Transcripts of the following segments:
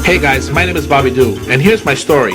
Hey guys, my name is Bobby Do, and here's my story.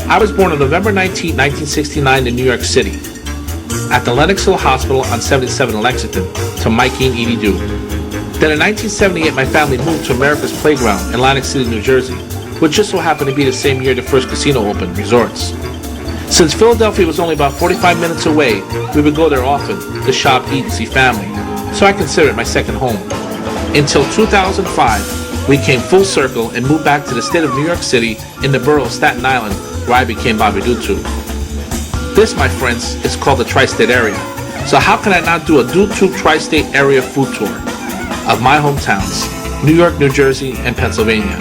I was born on November 19, 1969 in New York City, at the Lenox Hospital on 77 in Lexington, to Mikey and Edie Do. Then in 1978, my family moved to America's Playground in Atlantic City, New Jersey, which just so happened to be the same year the first casino opened, Resorts. Since Philadelphia was only about 45 minutes away, we would go there often to shop, eat, and see family, so I consider it my second home. Until 2005, we came full circle and moved back to the state of New York City in the borough of Staten Island, where I became Bobby DoTube. This, my friends, is called the Tri-State Area. So how can I not do a DoTube Tri-State Area food tour of my hometowns, New York, New Jersey, and Pennsylvania?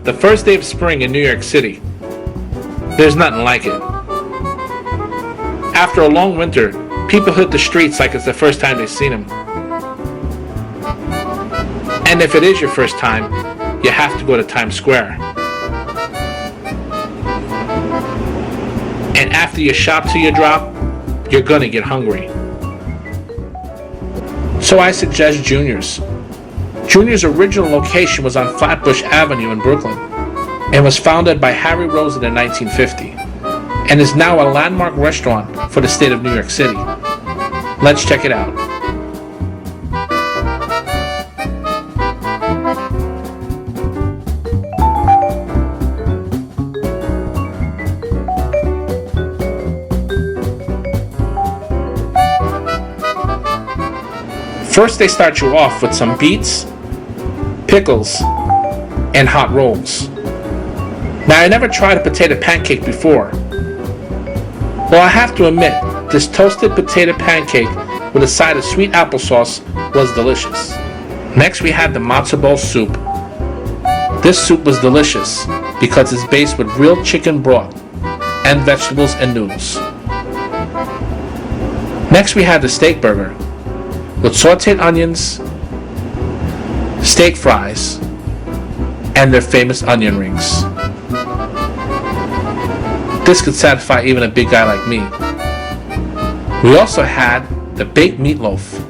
The first day of spring in New York City. There's nothing like it. After a long winter, people hit the streets like it's the first time they've seen them. And if it is your first time, you have to go to Times Square. And after you shop till you drop, you're gonna get hungry. So I suggest Junior's. Junior's original location was on Flatbush Avenue in Brooklyn and was founded by Harry Rosen in 1950 and is now a landmark restaurant for the state of New York City. Let's check it out. First, they start you off with some beets, pickles, and hot rolls. Now, I never tried a potato pancake before. Well, I have to admit, this toasted potato pancake with a side of sweet applesauce was delicious. Next, we had the matzo ball soup. This soup was delicious because it's based with real chicken broth and vegetables and noodles. Next, we had the steak burger with sauteed onions, steak fries, and their famous onion rings. This could satisfy even a big guy like me. We also had the baked meatloaf,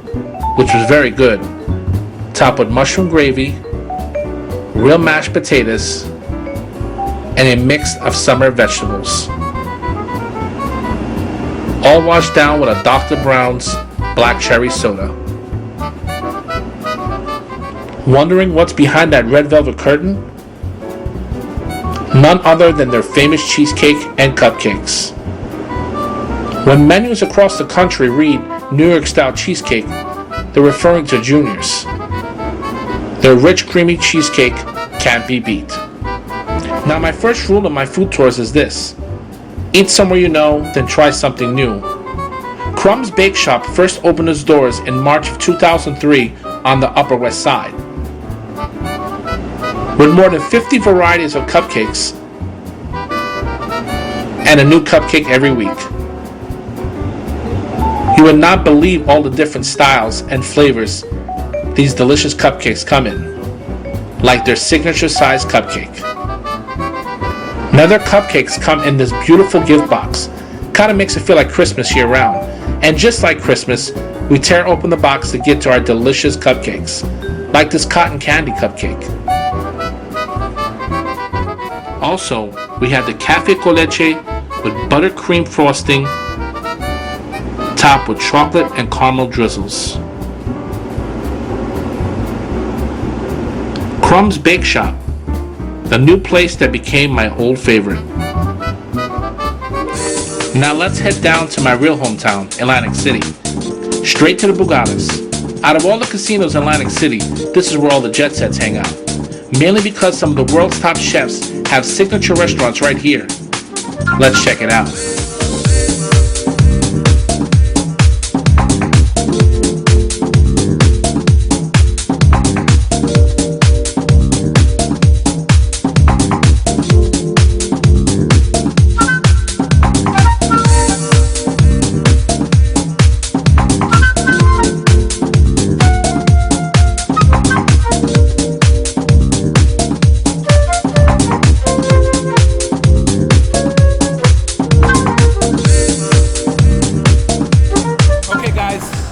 which was very good, topped with mushroom gravy, real mashed potatoes, and a mix of summer vegetables. All washed down with a Dr. Brown's black cherry soda. Wondering what's behind that red velvet curtain? None other than their famous cheesecake and cupcakes. When menus across the country read New York style cheesecake, they're referring to Junior's. Their rich creamy cheesecake can't be beat. Now, my first rule of my food tours is this: eat somewhere you know, then try something new. Crumb's Bake Shop first opened its doors in March of 2003 on the Upper West Side. With more than 50 varieties of cupcakes and a new cupcake every week. You would not believe all the different styles and flavors these delicious cupcakes come in, like their signature size cupcake. Now, their cupcakes come in this beautiful gift box. Kind of makes it feel like Christmas year round. And just like Christmas, we tear open the box to get to our delicious cupcakes, like this cotton candy cupcake. Also, we had the cafe con leche with buttercream frosting, topped with chocolate and caramel drizzles. Crumb's Bake Shop, the new place that became my old favorite. Now let's head down to my real hometown, Atlantic City. Straight to the Bugattas. Out of all the casinos in Atlantic City, this is where all the jet sets hang out. Mainly because some of the world's top chefs have signature restaurants right here. Let's check it out.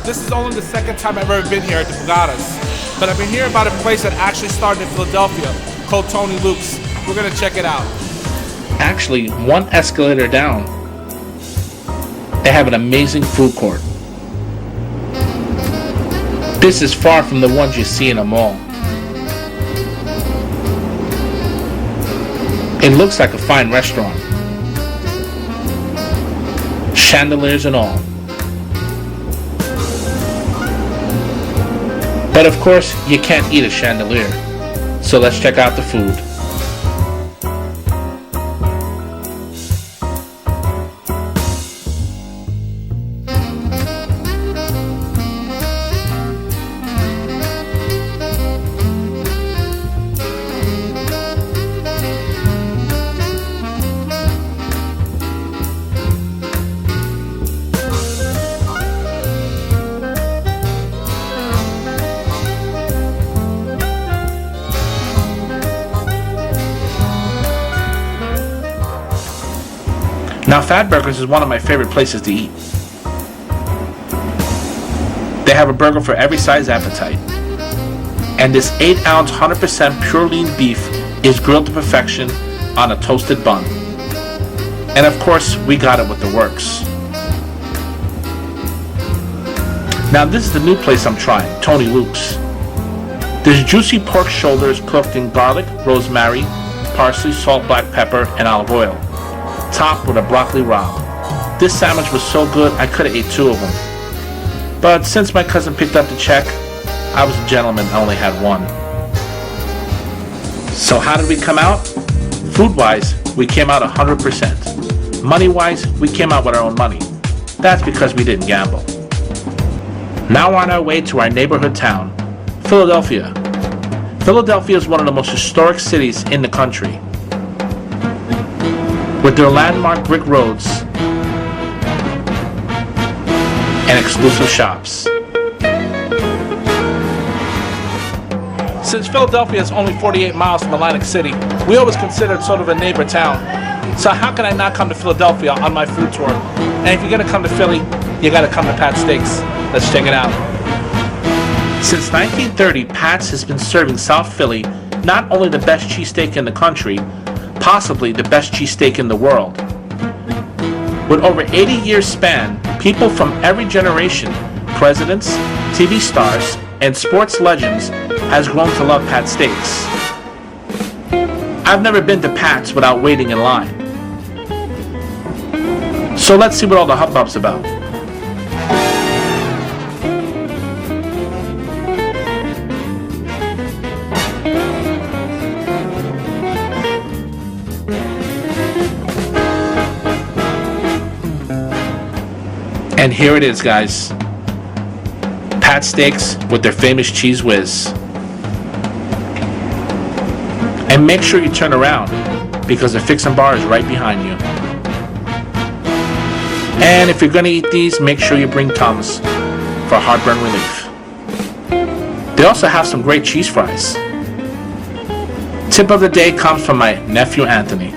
This is only the second time I've ever been here at the Bugattas. but I've been hearing about a place that actually started in Philadelphia called Tony Luke's. We're gonna check it out. Actually, one escalator down, they have an amazing food court. This is far from the ones you see in a mall. It looks like a fine restaurant. Chandeliers and all. But of course, you can't eat a chandelier. So let's check out the food. Now, Fatburgers is one of my favorite places to eat. They have a burger for every size appetite. And this 8-ounce 100% pure lean beef is grilled to perfection on a toasted bun. And of course, we got it with the works. Now, this is the new place I'm trying, Tony Luke's. There's juicy pork shoulders cooked in garlic, rosemary, parsley, salt, black pepper, and olive oil, topped with a broccoli rabe. This sandwich was so good I could have ate 2 of them. But since my cousin picked up the check, I was a gentleman, I only had 1. So how did we come out? Food-wise, we came out 100%. Money-wise, we came out with our own money. That's because we didn't gamble. Now we're on our way to our neighborhood town, Philadelphia. Philadelphia is one of the most historic cities in the country. With their landmark brick roads and exclusive shops. Since Philadelphia is only 48 miles from Atlantic City, we always considered sort of a neighbor town. So how can I not come to Philadelphia on my food tour? And if you're gonna come to Philly, you gotta come to Pat's Steaks. Let's check it out. Since 1930, Pat's has been serving South Philly not only the best cheesesteak in the country, possibly the best cheesesteak in the world. With over 80 years span, people from every generation, presidents, TV stars, and sports legends, has grown to love Pat's Steaks. I've never been to Pat's without waiting in line. So let's see what all the hubbub's about. And here it is, guys. Pat's Steaks with their famous Cheese Whiz. And make sure you turn around because the fixin' bar is right behind you. And if you're gonna eat these, make sure you bring Tums for heartburn relief. They also have some great cheese fries. Tip of the day comes from my nephew Anthony.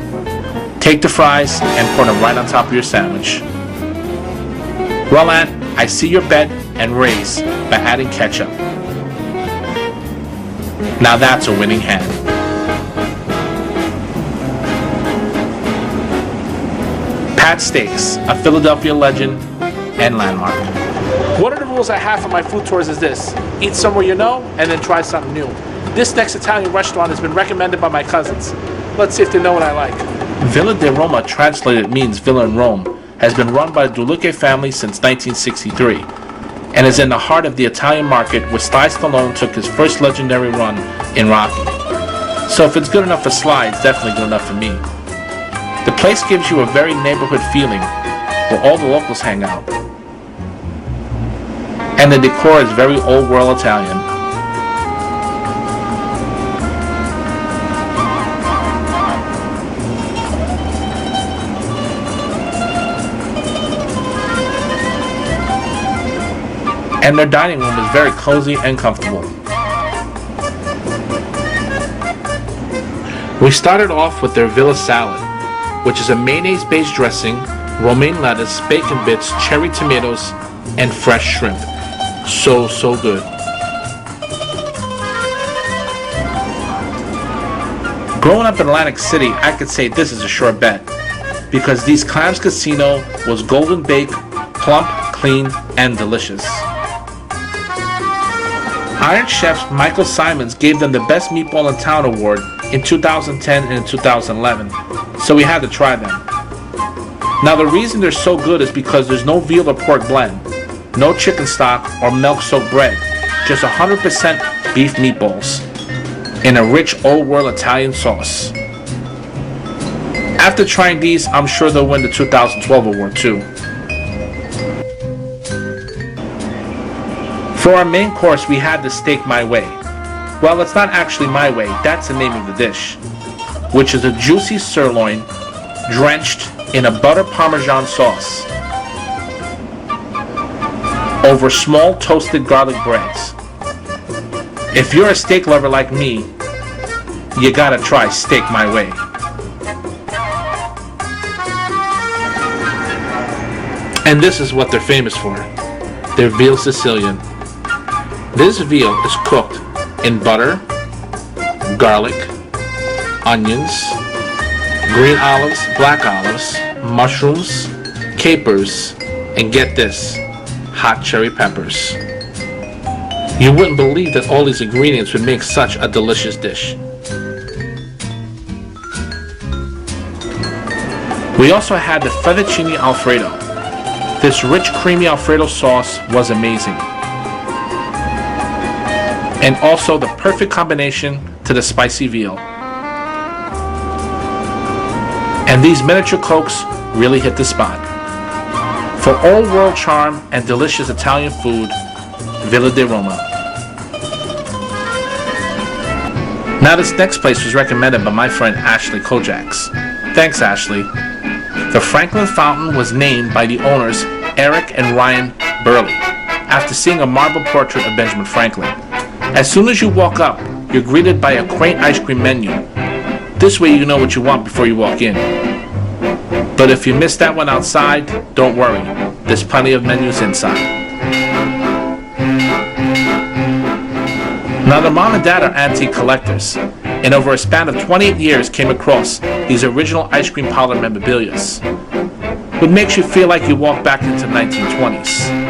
Take the fries and pour them right on top of your sandwich. Well, Ant, I see your bet and raise by adding ketchup. Now that's a winning hand. Pat's Steaks, a Philadelphia legend and landmark. One of the rules I have for my food tours is this: eat somewhere you know and then try something new. This next Italian restaurant has been recommended by my cousins. Let's see if they know what I like. Villa di Roma, translated means Villa in Rome, has been run by the Dulucche family since 1963 and is in the heart of the Italian market where Sly Stallone took his first legendary run in Rocky. So if it's good enough for Sly, it's definitely good enough for me. The place gives you a very neighborhood feeling where all the locals hang out. And the decor is very old world Italian. And their dining room is very cozy and comfortable. We started off with their Villa salad, which is a mayonnaise-based dressing, romaine lettuce, bacon bits, cherry tomatoes, and fresh shrimp. So good. Growing up in Atlantic City, I could say this is a sure bet, because these Clams Casino was golden baked, plump, clean, and delicious. Iron Chefs Michael Simons gave them the Best Meatball in Town award in 2010 and in 2011, so we had to try them. Now the reason they're so good is because there's no veal or pork blend, no chicken stock or milk-soaked bread, just 100% beef meatballs in a rich old world Italian sauce. After trying these, I'm sure they'll win the 2012 award too. For our main course, we had the steak my way. Well, it's not actually my way, that's the name of the dish, which is a juicy sirloin drenched in a butter parmesan sauce over small toasted garlic breads. If you're a steak lover like me, you gotta try steak my way. And this is what they're famous for. Their veal Sicilian. This veal is cooked in butter, garlic, onions, green olives, black olives, mushrooms, capers, and get this, hot cherry peppers. You wouldn't believe that all these ingredients would make such a delicious dish. We also had the fettuccine alfredo. This rich creamy alfredo sauce was amazing. And also the perfect combination to the spicy veal. And these miniature cokes really hit the spot. For old world charm and delicious Italian food, Villa di Roma. Now this next place was recommended by my friend Ashley Kojaks. Thanks, Ashley. The Franklin Fountain was named by the owners Eric and Ryan Burley after seeing a marble portrait of Benjamin Franklin. As soon as you walk up, you're greeted by a quaint ice cream menu. This way you know what you want before you walk in. But if you missed that one outside, don't worry. There's plenty of menus inside. Now the mom and dad are antique collectors, and over a span of 28 years came across these original ice cream parlor memorabilia, which makes you feel like you walk back into the 1920s.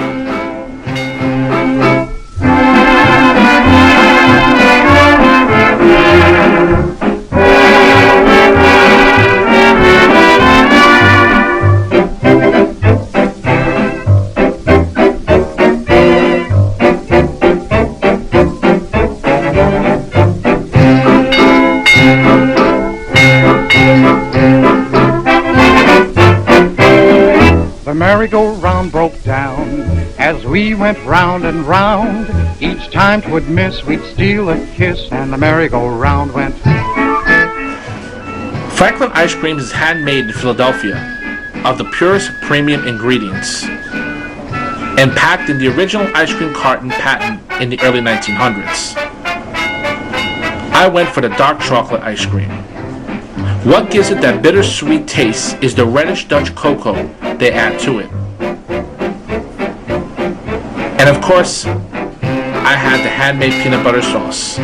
The merry-go-round broke down as we went round and round. Each time 'twould miss, we'd steal a kiss, and the merry-go-round went. Franklin Ice Cream is handmade in Philadelphia of the purest premium ingredients and packed in the original ice cream carton patent in the early 1900s. I went for the dark chocolate ice cream. What gives it that bittersweet taste is the reddish Dutch cocoa they add to it. And of course, I had the handmade peanut butter sauce.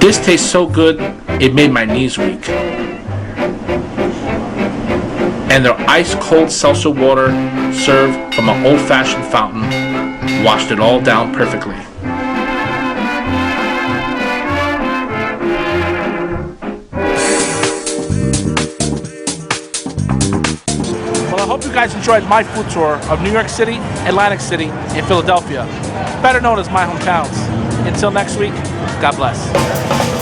This tastes so good, it made my knees weak. And their ice-cold seltzer water, served from an old-fashioned fountain, washed it all down perfectly. Well, I hope you guys enjoyed my food tour of New York City, Atlantic City, and Philadelphia, better known as my hometowns. Until next week, God bless.